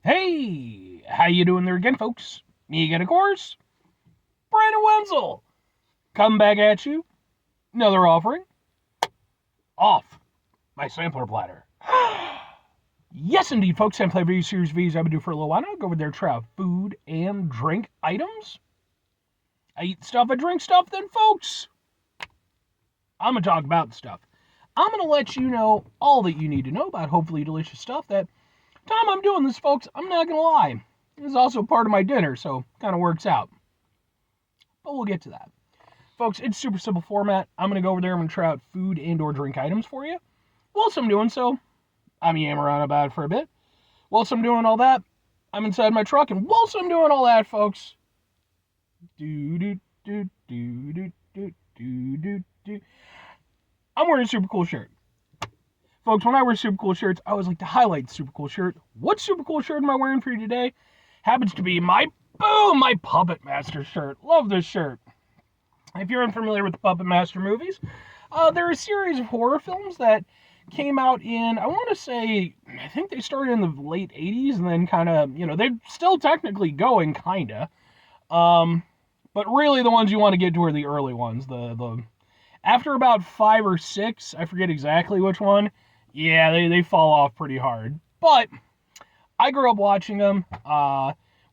Hey, how you doing there again, folks? Me again, of course, Brandon Wenzel. Come back at you. Another offering off my sampler platter. Yes, indeed, folks. I'm playing video series V's I've been doing for a little while now. Go over there, try out food and drink items. I eat stuff, I drink stuff, then, folks, I'm going to talk about the stuff. I'm going to let you know all that you need to know about hopefully delicious stuff that time I'm doing this, folks, I'm not going to lie. This is also part of my dinner, so kind of works out. But we'll get to that. Folks, it's super simple format. I'm going to go over there. I'm going to try out food and or drink items for you. Whilst I'm doing so, I'm yammering on about it for a bit. Whilst I'm doing all that, I'm inside my truck. And whilst I'm doing all that, folks, I'm wearing a super cool shirt. Folks, when I wear super cool shirts, I always like to highlight the super cool shirt. What super cool shirt am I wearing for you today? Happens to be my Puppet Master shirt. Love this shirt. If you're unfamiliar with the Puppet Master movies, they're a series of horror films that came out in, I want to say, I think they started in the late 80s and then kind of, they're still technically going, kind of. But really the ones you want to get to are the early ones. The after about 5 or 6, I forget exactly which one, yeah, they fall off pretty hard. But I grew up watching them.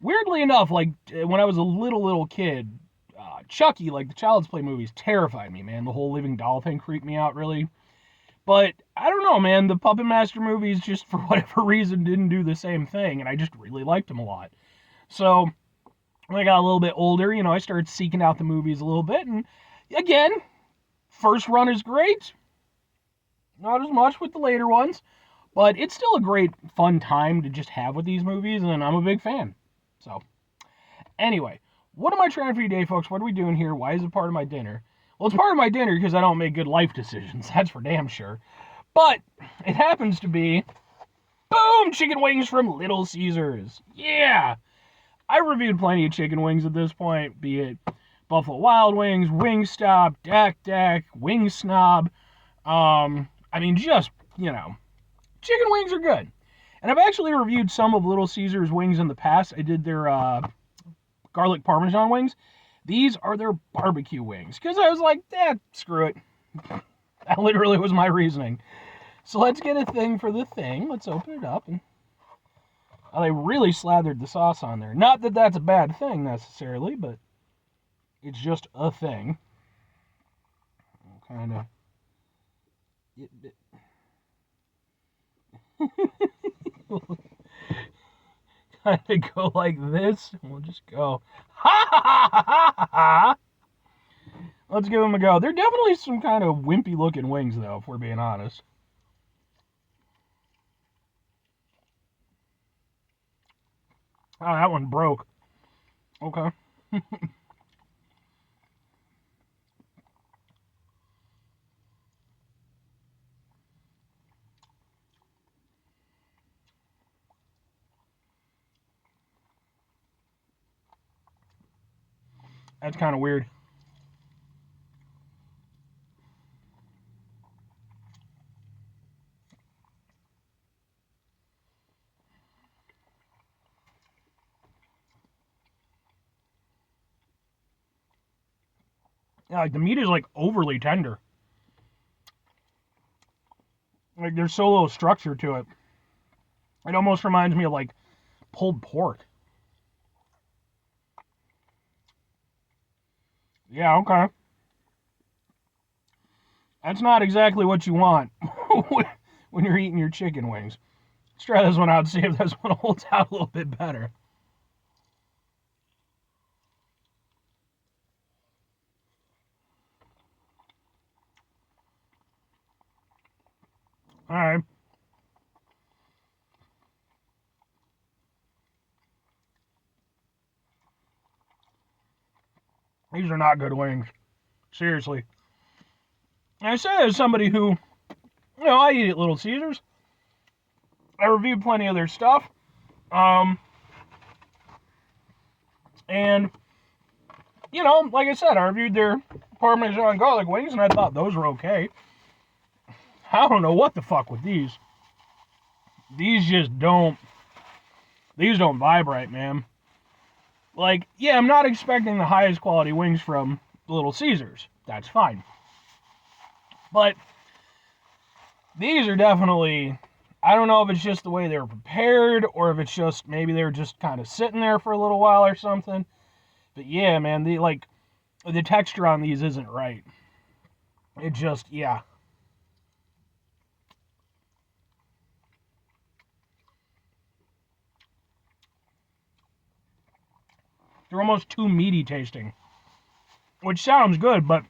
Weirdly enough, like when I was a little kid, Chucky, like the Child's Play movies, terrified me, man. The whole living doll thing creeped me out, really. But I don't know, man. The Puppet Master movies, just for whatever reason, didn't do the same thing, and I just really liked them a lot. So when I got a little bit older, I started seeking out the movies a little bit, and again, first run is great. Not as much with the later ones, but it's still a great, fun time to just have with these movies, and I'm a big fan. So, anyway, what am I trying for you today, folks? What are we doing here? Why is it part of my dinner? Well, it's part of my dinner because I don't make good life decisions. That's for damn sure. But it happens to be, boom, chicken wings from Little Caesars. Yeah. I reviewed plenty of chicken wings at this point, be it Buffalo Wild Wings, Wingstop, Dak, Wing Snob. Just, chicken wings are good. And I've actually reviewed some of Little Caesars wings in the past. I did their garlic parmesan wings. These are their barbecue wings. Because I was like, screw it. That literally was my reasoning. So let's get a thing for the thing. Let's open it up. And they really slathered the sauce on there. Not that that's a bad thing necessarily, but it's just a thing. Kind of. Kind of go like this. We'll just go. Ha ha ha ha ha ha! Let's give them a go. They're definitely some kind of wimpy looking wings, though, if we're being honest. Oh, that one broke. Okay. That's kind of weird. Yeah, like the meat is like overly tender. Like there's so little structure to it. It almost reminds me of like pulled pork. Yeah, okay. That's not exactly what you want when you're eating your chicken wings. Let's try this one out and see if this one holds out a little bit better. All right. These are not good wings. Seriously. And I say that as somebody who, I eat at Little Caesars. I reviewed plenty of their stuff. And, like I said, I reviewed their Parmesan garlic wings, and I thought those were okay. I don't know what the fuck with these. These just don't. These don't vibe right, man. Like, yeah, I'm not expecting the highest quality wings from Little Caesars. That's fine. But these are definitely, I don't know if it's just the way they were prepared or if it's just maybe they were just kind of sitting there for a little while or something. But yeah, man, the texture on these isn't right. It just, yeah. They're almost too meaty tasting. Which sounds good, but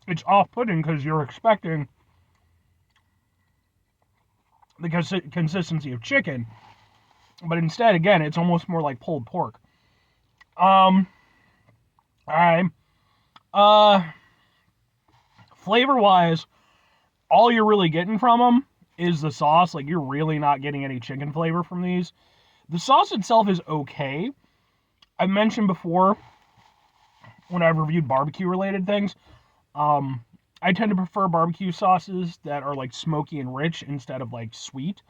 it's off-putting because you're expecting the consistency of chicken. But instead, again, it's almost more like pulled pork. Alright. Flavor-wise, all you're really getting from them is the sauce. Like, you're really not getting any chicken flavor from these. The sauce itself is okay. I've mentioned before, when I've reviewed barbecue-related things, I tend to prefer barbecue sauces that are, like, smoky and rich instead of, like, sweet.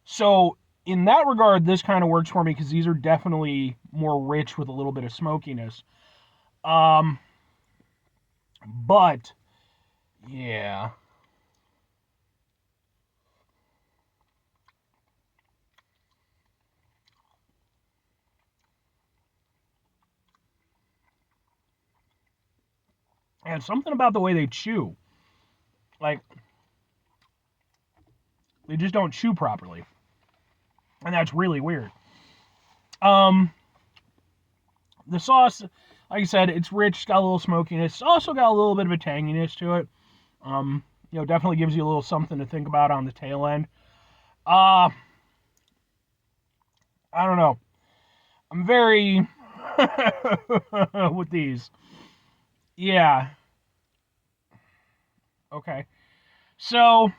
So, in that regard, this kind of works for me because these are definitely more rich with a little bit of smokiness. But, yeah. And something about the way they chew. Like, they just don't chew properly. And that's really weird. The sauce, like I said, it's rich, it's got a little smokiness. It's also got a little bit of a tanginess to it. Definitely gives you a little something to think about on the tail end. I don't know. I'm very with these. Yeah. Okay. So,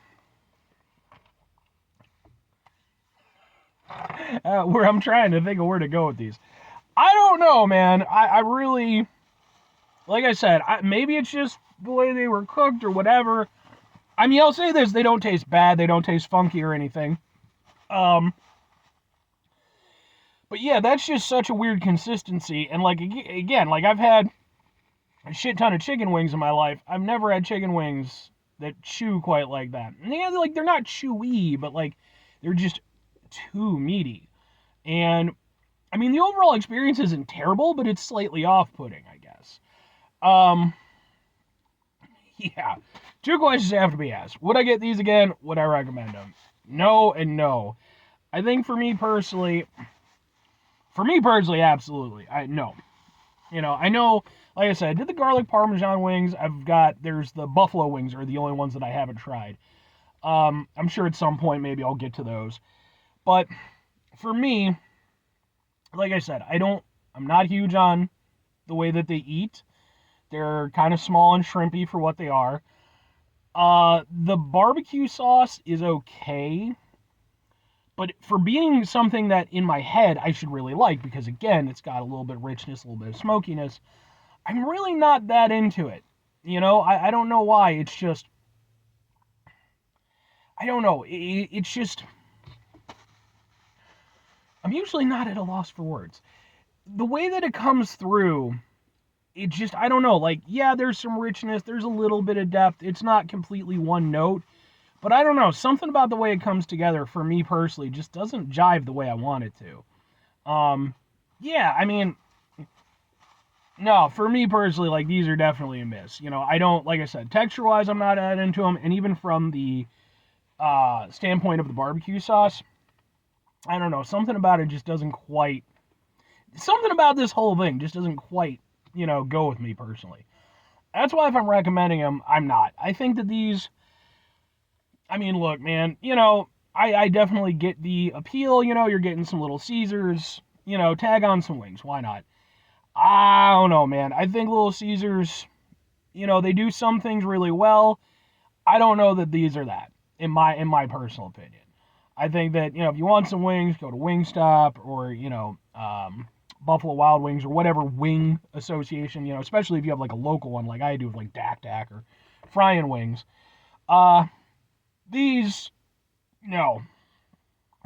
where I'm trying to think of where to go with these. I don't know, man. I really, like I said, maybe it's just the way they were cooked or whatever. I mean, I'll say this: they don't taste bad, they don't taste funky or anything. But yeah, that's just such a weird consistency. And like again, like I've had a shit ton of chicken wings in my life. I've never had chicken wings that chew quite like that. And they're not chewy, but like they're just too meaty. And I mean, the overall experience isn't terrible, but it's slightly off-putting, I guess. Yeah. Two questions have to be asked. Would I get these again? Would I recommend them? No and no. I think for me personally, absolutely. No. I know, like I said, I did the garlic parmesan wings. There's the buffalo wings are the only ones that I haven't tried. I'm sure at some point maybe I'll get to those. But for me, like I said, I'm not huge on the way that they eat. They're kind of small and shrimpy for what they are. The barbecue sauce is okay, but for being something that in my head I should really like, because again, it's got a little bit of richness, a little bit of smokiness, I'm really not that into it. I don't know why. It's just, I don't know. It's just, I'm usually not at a loss for words. The way that it comes through, it just, I don't know. Like, yeah, there's some richness, there's a little bit of depth. It's not completely one note, but I don't know. Something about the way it comes together for me personally just doesn't jive the way I want it to. Yeah, I mean, no, for me personally, like, these are definitely a miss. I don't, like I said, texture-wise, I'm not that into them, and even from the standpoint of the barbecue sauce, I don't know, something about it just doesn't quite, something about this whole thing just doesn't quite, go with me personally. That's why if I'm recommending them, I'm not. I think that these, I mean, look, man, I definitely get the appeal, you're getting some Little Caesars, tag on some wings, why not? I don't know, man. I think Little Caesars, they do some things really well. I don't know that these are that, in my personal opinion. I think that, if you want some wings, go to Wingstop or, Buffalo Wild Wings or whatever wing association, especially if you have like a local one like I do with like Dak Dak or Frying Wings. These, no.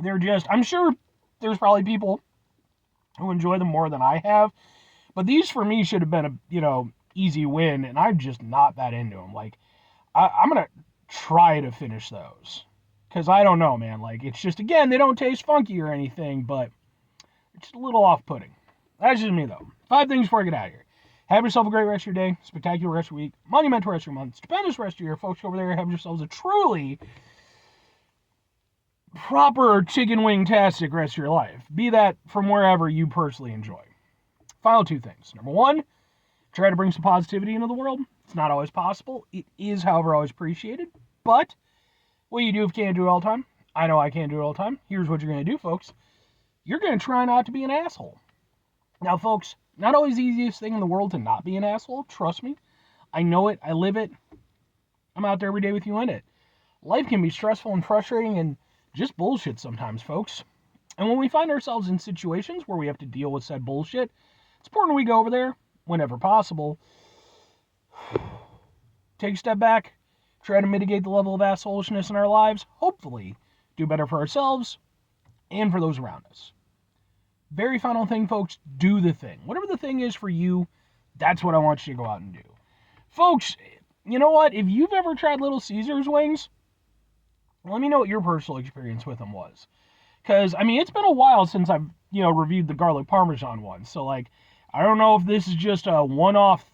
They're just, I'm sure there's probably people who enjoy them more than I have. But these for me should have been a easy win, and I'm just not that into them. Like I'm gonna try to finish those because I don't know, man. Like it's just again they don't taste funky or anything, but it's just a little off-putting. That's just me though. 5 things before I get out of here. Have yourself a great rest of your day, spectacular rest of your week, monumental rest of your month, stupendous rest of your year, folks over there. Have yourselves a truly proper chicken wing-tastic rest of your life. Be that from wherever you personally enjoy. Final 2 things. Number 1, try to bring some positivity into the world. It's not always possible. It is, however, always appreciated. But what you do if you can't do it all the time, I know I can't do it all the time. Here's what you're going to do, folks. You're going to try not to be an asshole. Now, folks, not always the easiest thing in the world to not be an asshole. Trust me. I know it. I live it. I'm out there every day with you in it. Life can be stressful and frustrating and just bullshit sometimes, folks. And when we find ourselves in situations where we have to deal with said bullshit, it's important we go over there, whenever possible, take a step back, try to mitigate the level of assholishness in our lives, hopefully do better for ourselves and for those around us. Very final thing, folks, do the thing. Whatever the thing is for you, that's what I want you to go out and do. Folks, you know what? If you've ever tried Little Caesars wings, let me know what your personal experience with them was. Because, I mean, it's been a while since I've, reviewed the garlic parmesan one. So, I don't know if this is just a one-off,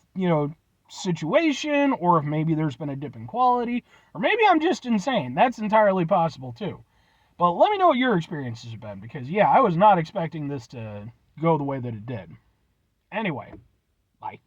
situation, or if maybe there's been a dip in quality, or maybe I'm just insane. That's entirely possible, too. But let me know what your experiences have been, because, yeah, I was not expecting this to go the way that it did. Anyway, bye.